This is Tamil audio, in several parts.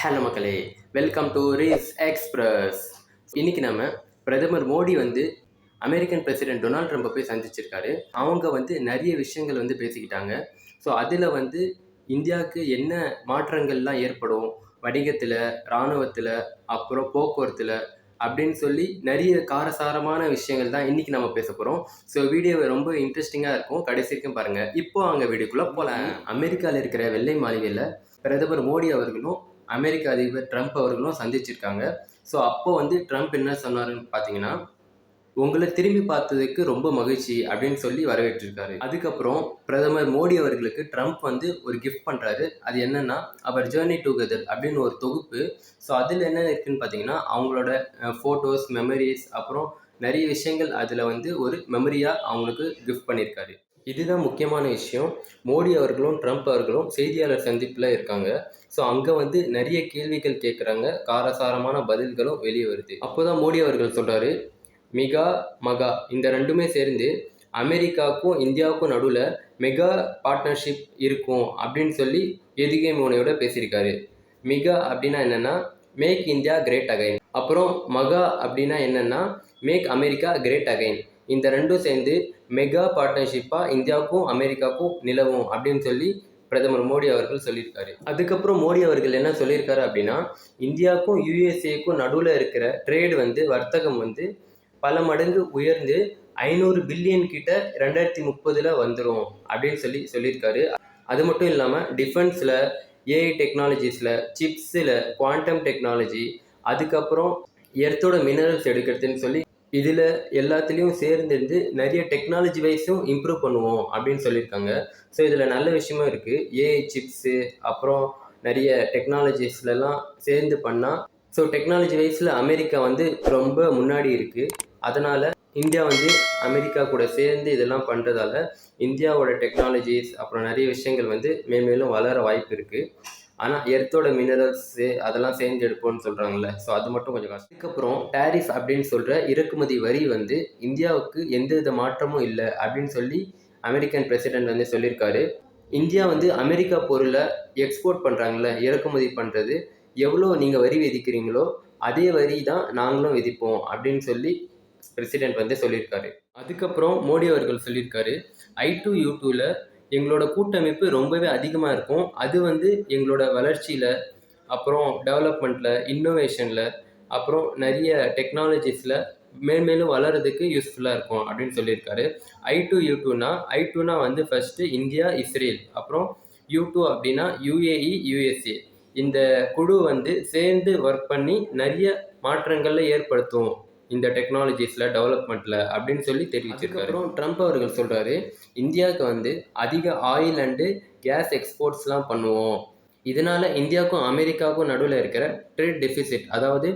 ஹலோ மக்களே, வெல்கம் டு ரீஸ் எக்ஸ்பிரஸ். இன்னைக்கு நம்ம பிரதமர் மோடி வந்து அமெரிக்கன் பிரசிடென்ட் டொனால்ட் ட்ரம்ப்பை போய் சந்திச்சிருக்காரு. அவங்க வந்து நிறைய விஷயங்கள் வந்து பேசிக்கிட்டாங்க. ஸோ அதில் வந்து இந்தியாவுக்கு என்ன மாற்றங்கள்லாம் ஏற்படும் வணிகத்தில், இராணுவத்தில், அப்புறம் போக்குவரத்தில் அப்படின்னு சொல்லி நிறைய காரசாரமான விஷயங்கள் தான் இன்னைக்கு நம்ம பேச போகிறோம். ஸோ வீடியோவை ரொம்ப இன்ட்ரெஸ்டிங்காக இருக்கும், கடைசி வரைக்கும் பாருங்கள். இப்போ அங்கே வீடியோக்குள்ளே போகலாம். அமெரிக்காவில் இருக்கிற வெள்ளை மாளிகையில் பிரதமர் மோடி அவர்களும் அமெரிக்க அதிபர் ட்ரம்ப் அவர்களும் சந்திச்சிருக்காங்க. ஸோ அப்போ வந்து ட்ரம்ப் என்ன சொன்னாருன்னு பார்த்தீங்கன்னா, உங்களை திரும்பி பார்த்ததுக்கு ரொம்ப மகிழ்ச்சி அப்படின்னு சொல்லி வரவேற்றிருக்காரு. அதுக்கப்புறம் பிரதமர் மோடி அவர்களுக்கு ட்ரம்ப் வந்து ஒரு கிஃப்ட் பண்ணுறாரு. அது என்னன்னா, அவர் ஜேர்னி டுகெதர் அப்படின்னு ஒரு தொகுப்பு. ஸோ அதில் என்ன இருக்குன்னு பார்த்தீங்கன்னா, அவங்களோட ஃபோட்டோஸ், மெமரிஸ், அப்புறம் நிறைய விஷயங்கள் அதில் வந்து ஒரு மெமரியாக அவங்களுக்கு கிஃப்ட் பண்ணியிருக்காரு. இதுதான் முக்கியமான விஷயம். மோடி அவர்களும் ட்ரம்ப் அவர்களும் செய்தியாளர் சந்திப்பில் இருக்காங்க. ஸோ அங்கே வந்து நிறைய கேள்விகள் கேட்குறாங்க, காரசாரமான பதில்களும் வெளியே வருது. அப்போ தான் மோடி அவர்கள் சொல்கிறாரு, மிகா மகா இந்த ரெண்டுமே சேர்ந்து அமெரிக்காவுக்கும் இந்தியாவுக்கும் நடுவில் மெகா பார்ட்னர்ஷிப் இருக்கும் அப்படின்னு சொல்லி எதுகை மோனையோட பேசியிருக்காரு. மிகா அப்படின்னா என்னென்னா, மேக் இந்தியா கிரேட் அகைன். அப்புறம் மகா அப்படின்னா என்னென்னா, மேக் அமெரிக்கா கிரேட் அகைன். இந்த ரெண்டும் சேர்ந்து மெகா பார்ட்னர்ஷிப்பாக இந்தியாவுக்கும் அமெரிக்காவுக்கும் நிலவும் அப்படின்னு சொல்லி பிரதமர் மோடி அவர்கள் சொல்லியிருக்காரு. அதுக்கப்புறம் மோடி அவர்கள் என்ன சொல்லியிருக்காரு அப்படின்னா, இந்தியாவுக்கும் யுஎஸ்ஏக்கும் நடுவில் இருக்கிற ட்ரேடு வந்து வர்த்தகம் வந்து பல மடங்கு உயர்ந்து 500 பில்லியன் கிட்ட 2030 வந்துடும் அப்படின்னு சொல்லியிருக்காரு. அது மட்டும் இல்லாமல் டிஃபென்ஸில், ஏஐ டெக்னாலஜிஸில், சிப்ஸில், குவாண்டம் டெக்னாலஜி, அதுக்கப்புறம் எர்த்தோட மினரல்ஸ் எடுக்கிறதுன்னு சொல்லி இதில் எல்லாத்துலேயும் சேர்ந்துருந்து நிறைய டெக்னாலஜி வைஸும் இம்ப்ரூவ் பண்ணுவோம் அப்படின்னு சொல்லியிருக்காங்க. ஸோ இதில் நல்ல விஷயமும் இருக்குது. ஏஐ சிப்ஸு, அப்புறம் நிறைய டெக்னாலஜிஸ்லாம் சேர்ந்து பண்ணால், ஸோ டெக்னாலஜி வைஸில் அமெரிக்கா வந்து ரொம்ப முன்னாடி இருக்குது. அதனால் இந்தியா வந்து அமெரிக்கா கூட சேர்ந்து இதெல்லாம் பண்ணுறதால இந்தியாவோட டெக்னாலஜிஸ், அப்புறம் நிறைய விஷயங்கள் வந்து மேலும் வளர வாய்ப்பு இருக்குது. ஆனால் எர்த்தோட மினரல்ஸு அதெல்லாம் சேர்ந்து எடுப்போம்னு சொல்கிறாங்கல்ல, ஸோ அது மட்டும் கொஞ்சம் கஷ்டம். அதுக்கப்புறம் டேரிஃப் அப்படின்னு சொல்கிற இறக்குமதி வரி வந்து இந்தியாவுக்கு எந்த வித மாற்றமும் இல்லை அப்படின்னு சொல்லி அமெரிக்கன் பிரசிடென்ட் வந்து சொல்லியிருக்காரு. இந்தியா வந்து அமெரிக்கா பொருளை எக்ஸ்போர்ட் பண்ணுறாங்கல்ல, இறக்குமதி பண்ணுறது, எவ்வளோ நீங்கள் வரி விதிக்கிறீங்களோ அதே வரி தான் நாங்களும் விதிப்போம் அப்படின்னு சொல்லி பிரசிடென்ட் வந்து சொல்லியிருக்காரு. அதுக்கப்புறம் மோடி அவர்கள் சொல்லியிருக்காரு, I2U2ல எங்களோட கூட்டமைப்பு ரொம்பவே அதிகமாக இருக்கும். அது வந்து எங்களோட வளர்ச்சியில், அப்புறம் டெவலப்மெண்ட்டில், இன்னோவேஷனில், அப்புறம் நிறைய டெக்னாலஜிஸில் மேலும் வளர்கிறதுக்கு யூஸ்ஃபுல்லாக இருக்கும் அப்படின்னு சொல்லியிருக்காரு. I2U2னா வந்து ஃபஸ்ட்டு இந்தியா, இஸ்ரேல், அப்புறம் U2 அப்படின்னா UAE, USA. இந்த குழு வந்து சேர்ந்து ஒர்க் பண்ணி நிறைய மாற்றங்களை ஏற்படுத்தும் இந்த டெக்னாலஜிஸில், டெவலப்மெண்ட்டில் அப்படின்னு சொல்லி தெரிவிச்சிருக்காரு. அப்புறம் ட்ரம்ப் அவர்கள் சொல்கிறாரு, இந்தியாவுக்கு வந்து அதிக ஆயில் அண்டு கேஸ் எக்ஸ்போர்ட்ஸ்லாம் பண்ணுவோம். இதனால் இந்தியாவுக்கும் அமெரிக்காவுக்கும் நடுவில் இருக்கிற ட்ரேட் டெஃபிசிட், அதாவது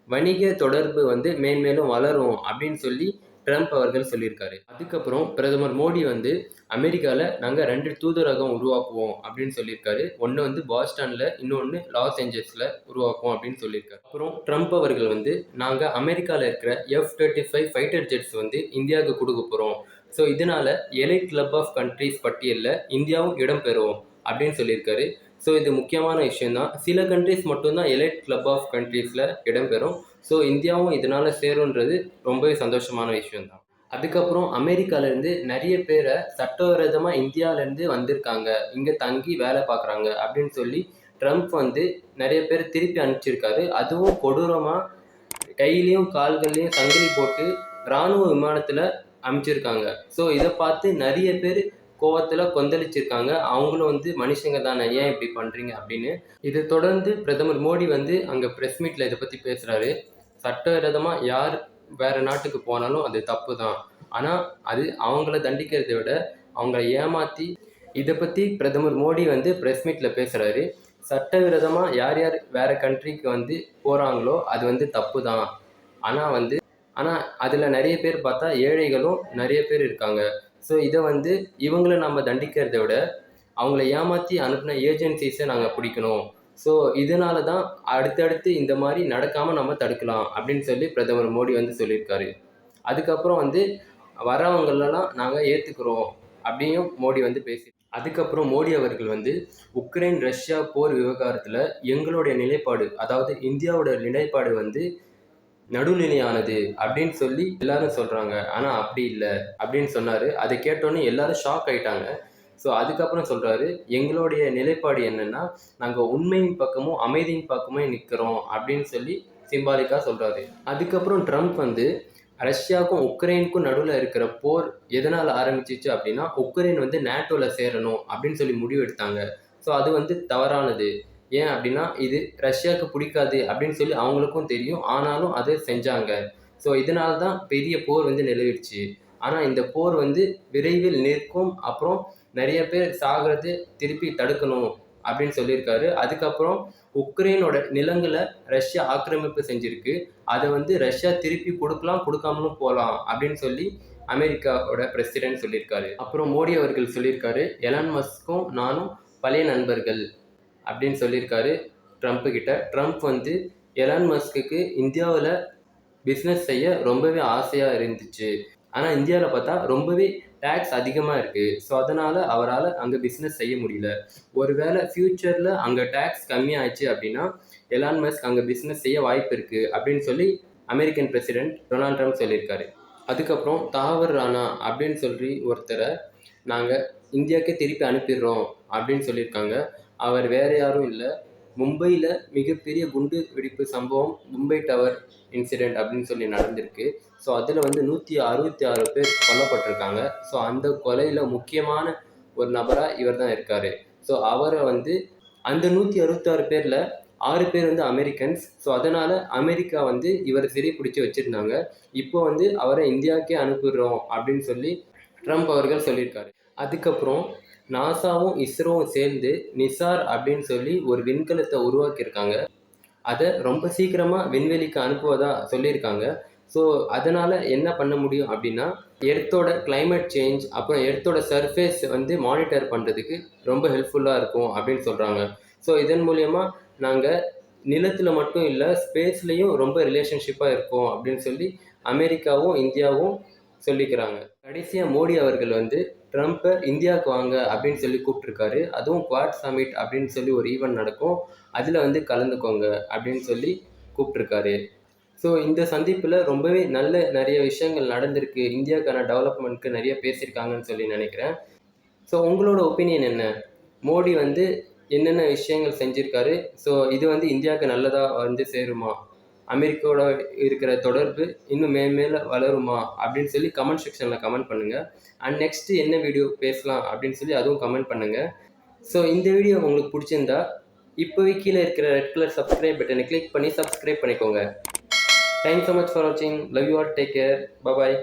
வணிக தொடர்பு வந்து மேலும் வளரும் அப்படின்னு சொல்லி ட்ரம்ப் அவர்கள் சொல்லியிருக்காரு. அதுக்கப்புறம் பிரதமர் மோடி வந்து அமெரிக்காவில் நாங்கள் 2 தூதரகம் உருவாக்குவோம் அப்படின்னு சொல்லியிருக்காரு. ஒன்று வந்து பாஸ்டனில், இன்னொன்று லாஸ் ஏஞ்சல்ஸில் உருவாக்குவோம் அப்படின்னு சொல்லியிருக்காரு. அப்புறம் ட்ரம்ப் அவர்கள் வந்து நாங்கள் அமெரிக்காவில் இருக்கிற F-35 ஃபைட்டர் ஜெட்ஸ் வந்து இந்தியாவுக்கு கொடுக்க போகிறோம். ஸோ இதனால் எலைட் கிளப் ஆஃப் கண்ட்ரிஸ் பட்டியலில் இந்தியாவும் இடம்பெறும் அப்படின்னு சொல்லியிருக்காரு. ஸோ இது முக்கியமான விஷயந்தான். சில கண்ட்ரிஸ் மட்டும்தான் எலைட் கிளப் ஆஃப் கண்ட்ரீஸில் இடம்பெறும். ஸோ இந்தியாவும் இதனால் சேருன்றது ரொம்பவே சந்தோஷமான விஷயந்தான். அதுக்கப்புறம் அமெரிக்காவிலேருந்து நிறைய பேரை சட்டவிரோதமாக இந்தியாவிலேருந்து வந்திருக்காங்க, இங்கே தங்கி வேலை பார்க்குறாங்க அப்படின்னு சொல்லி ட்ரம்ப் வந்து நிறைய பேர் திருப்பி அனுப்பிச்சிருக்காரு. அதுவும் கொடூரமாக கையிலையும் கால்கள்லையும் சங்கிலி போட்டு இராணுவ விமானத்தில் அனுப்பிச்சிருக்காங்க. ஸோ இதை பார்த்து நிறைய பேர் கோவத்தில் கொந்தளிச்சிருக்காங்க. அவங்களும் வந்து மனுஷங்க தானே, ஏன் இப்படி பண்ணுறீங்க அப்படின்னு. இதை தொடர்ந்து பிரதமர் மோடி வந்து அங்கே ப்ரெஸ் மீட்டில் இதை பற்றி பேசுகிறாரு. சட்டவிரோதமாக யார் வேறு நாட்டுக்கு போனாலும் அது தப்பு தான். ஆனால் அது அவங்கள தண்டிக்கிறதை விட அவங்கள ஏமாற்றி, இதை பற்றி பிரதமர் மோடி வந்து ப்ரெஸ் மீட்டில் பேசுகிறாரு. சட்டவிரோதமாக யார் யார் வேறு கண்ட்ரிக்கு வந்து போகிறாங்களோ அது வந்து தப்பு தான். ஆனால் அதில் நிறைய பேர் பார்த்தா ஏழைகளும் நிறைய பேர் இருக்காங்க. ஸோ இதை வந்து இவங்கள நம்ம தண்டிக்கிறதை விட அவங்கள ஏமாற்றி அனுப்பின ஏஜென்சிஸை நாங்கள் பிடிக்கணும். ஸோ இதனால தான் அடுத்தடுத்து இந்த மாதிரி நடக்காமல் நம்ம தடுக்கலாம் அப்படின்னு சொல்லி பிரதமர் மோடி வந்து சொல்லியிருக்காரு. அதுக்கப்புறம் வந்து வரவங்களெல்லாம் நாங்கள் ஏற்றுக்கிறோம் அப்படியும் மோடி வந்து அதுக்கப்புறம் மோடி அவர்கள் வந்து உக்ரைன் ரஷ்யா போர் விவகாரத்தில் எங்களுடைய நிலைப்பாடு, அதாவது இந்தியாவோட நிலைப்பாடு வந்து நடுநிலையானது அப்படின்னு சொல்லி எல்லாரும் சொல்றாங்க. ஆனா அப்படி இல்லை அப்படின்னு சொன்னாரு. அதை கேட்டோன்னே எல்லாரும் ஷாக் ஆயிட்டாங்க. ஸோ அதுக்கப்புறம் சொல்றாரு, எங்களுடைய நிலைப்பாடு என்னன்னா, நாங்க உண்மையின் பக்கமும் அமைதியின் பக்கமே நிற்கிறோம் அப்படின்னு சொல்லி சிம்பாலிக்கா சொல்றாரு. அதுக்கப்புறம் ட்ரம்ப் வந்து ரஷ்யாவுக்கும் உக்ரைனுக்கும் நடுவில் இருக்கிற போர் எதனால் ஆரம்பிச்சிச்சு அப்படின்னா, உக்ரைன் வந்து நேட்டோவில் சேரணும் அப்படின்னு சொல்லி முடிவு எடுத்தாங்க. ஸோ அது வந்து தவறானது. ஏன் அப்படின்னா, இது ரஷ்யாவுக்கு பிடிக்காது அப்படின்னு சொல்லி அவங்களுக்கும் தெரியும். ஆனாலும் அதை செஞ்சாங்க. ஸோ இதனால தான் பெரிய போர் வந்து நிலவிடுச்சு. ஆனால் இந்த போர் வந்து விரைவில் நிற்கும். அப்புறம் நிறைய பேர் சாகிறது திருப்பி தடுக்கணும் அப்படின்னு சொல்லியிருக்காரு. அதுக்கப்புறம் உக்ரைனோட நிலங்களை ரஷ்யா ஆக்கிரமிப்பு செஞ்சிருக்கு. அதை வந்து ரஷ்யா திருப்பி கொடுக்கலாம், கொடுக்காமலும் போகலாம் அப்படின்னு சொல்லி அமெரிக்காவோட பிரசிடென்ட் சொல்லியிருக்காரு. அப்புறம் மோடி அவர்கள் சொல்லியிருக்காரு, எலான் மஸ்க்கும் நானும் பழைய நண்பர்கள் அப்படின்னு சொல்லியிருக்காரு ட்ரம்ப்பு கிட்ட. ட்ரம்ப் வந்து எலான் மஸ்க்கு இந்தியாவில் பிஸ்னஸ் செய்ய ரொம்பவே ஆசையாக இருந்துச்சு. ஆனால் இந்தியாவில் பார்த்தா ரொம்பவே டேக்ஸ் அதிகமாக இருக்குது. ஸோ அதனால் அவரால் அங்கே பிஸ்னஸ் செய்ய முடியல. ஒருவேளை ஃப்யூச்சரில் அங்கே டேக்ஸ் கம்மியாகிடுச்சு அப்படின்னா எலான் மஸ்க் அங்கே பிஸ்னஸ் செய்ய வாய்ப்பு இருக்குது அப்படின்னு சொல்லி அமெரிக்கன் பிரசிடென்ட் டொனால்ட் ட்ரம்ப் சொல்லியிருக்காரு. அதுக்கப்புறம் தாவர் ராணா அப்படின்னு சொல்லி ஒருத்தரை நாங்கள் இந்தியாவுக்கே திருப்பி அனுப்பிடுறோம் அப்படின்னு சொல்லியிருக்காங்க. அவர் வேறு யாரும் இல்லை, மும்பையில் மிகப்பெரிய குண்டு வெடிப்பு சம்பவம் மும்பை டவர் இன்சிடெண்ட் அப்படின்னு சொல்லி நடந்திருக்கு. ஸோ அதில் வந்து 166 பேர் கொல்லப்பட்டிருக்காங்க. ஸோ அந்த கொலையில் முக்கியமான ஒரு நபராக இவர் தான் இருக்கார். ஸோ அவரை வந்து அந்த 166 பேரில் 6 பேர் வந்து அமெரிக்கன்ஸ். ஸோ அதனால் அமெரிக்கா வந்து இவரை சிறை பிடிச்சி வச்சுருந்தாங்க. இப்போ வந்து அவரை இந்தியாவுக்கே அனுப்பிடுறோம் அப்படின்னு சொல்லி ட்ரம்ப் அவர்கள் சொல்லியிருக்காரு. அதுக்கப்புறம் நாசாவும் இஸ்ரோவும் சேர்ந்து நிசார் அப்படின்னு சொல்லி ஒரு விண்கலத்தை உருவாக்கியிருக்காங்க. அதை ரொம்ப சீக்கிரமாக விண்வெளிக்கு அனுப்புவதா சொல்லியிருக்காங்க. ஸோ அதனால் என்ன பண்ண முடியும் அப்படின்னா, எர்த்தோட கிளைமேட் சேஞ்ச், அப்புறம் எர்த்தோட சர்ஃபேஸ் வந்து மானிட்டர் பண்ணுறதுக்கு ரொம்ப ஹெல்ப்ஃபுல்லாக இருக்கும் அப்படின்னு சொல்கிறாங்க. ஸோ இதன் மூலயமா நாங்கள் நிலத்தில் மட்டும் இல்லை, ஸ்பேஸ்லேயும் ரொம்ப ரிலேஷன்ஷிப்பாக இருக்கும் அப்படின்னு சொல்லி அமெரிக்காவும் இந்தியாவும் சொல்லிக்கிறாங்க. கடைசியாக மோடி அவர்கள் வந்து ட்ரம்ப்பை இந்தியாவுக்கு வாங்க அப்படின்னு சொல்லி கூப்பிட்ருக்காரு. அதுவும் குவாட் சமிட் அப்படின்னு சொல்லி ஒரு ஈவெண்ட் நடக்கும், அதில் வந்து கலந்துக்கோங்க அப்படின்னு சொல்லி கூப்பிட்ருக்காரு. ஸோ இந்த சந்திப்பில் ரொம்பவே நிறைய விஷயங்கள் நடந்திருக்கு. இந்தியாவுக்கான டெவலப்மெண்ட்க்கு நிறைய பேசியிருக்காங்கன்னு சொல்லி நினைக்கிறேன். ஸோ உங்களோட ஒப்பீனியன் என்ன? மோடி வந்து என்னென்ன விஷயங்கள் செஞ்சுருக்காரு? ஸோ இது வந்து இந்தியாவுக்கு நல்லதாக வந்து சேருமா? அமெரிக்காவோட இருக்கிற தொடர்பு இன்னும் மேலே வளருமா அப்படின்னு சொல்லி கமெண்ட் செக்ஷனில் கமெண்ட் பண்ணுங்கள். அண்ட் நெக்ஸ்ட்டு என்ன வீடியோ பேசலாம் அப்படின்னு சொல்லி அதுவும் கமெண்ட் பண்ணுங்கள். ஸோ இந்த வீடியோ உங்களுக்கு பிடிச்சிருந்தா இப்போவே கீழே இருக்கிற ரெட் கலர் சப்ஸ்கிரைப் பட்டனை கிளிக் பண்ணி சப்ஸ்கிரைப் பண்ணிக்கோங்க. தேங்க்ஸ் ஸோ மச் ஃபார் வாட்சிங். Love you all. Take care. Bye.